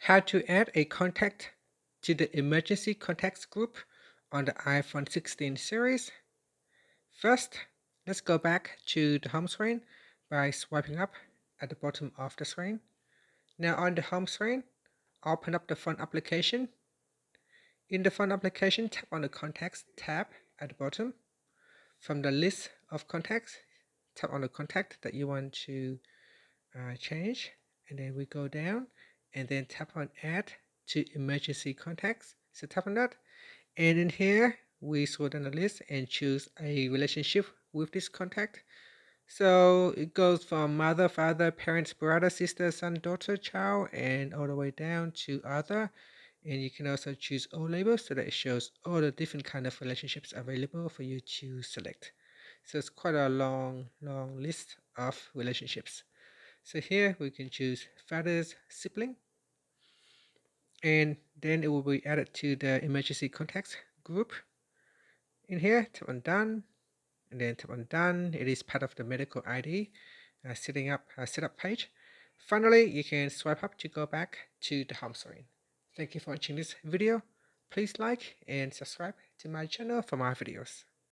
How to add a contact to the emergency contacts group on the iPhone 16 series. First, let's go back to the home screen by swiping up at the bottom of the screen. Now on the home screen, open up the phone application. In the phone application, tap on the Contacts tab at the bottom. From the list of contacts, tap on the contact that you want to change, and then we go down and then tap on Add to Emergency Contacts. So tap on that, and in here we scroll down the list and choose a relationship with this contact. So it goes from mother, father, parents, brother, sister, son, daughter, child, and all the way down to other. And you can also choose all labels so that it shows all the different kind of relationships available for you to select. So it's quite a long list of relationships. So here we can choose father's sibling, and then it will be added to the emergency contacts group. In here, tap on done, and then tap on done. It is part of the medical ID setup page. Finally, you can swipe up to go back to the home screen. Thank you for watching this video. Please like and subscribe to my channel for more videos.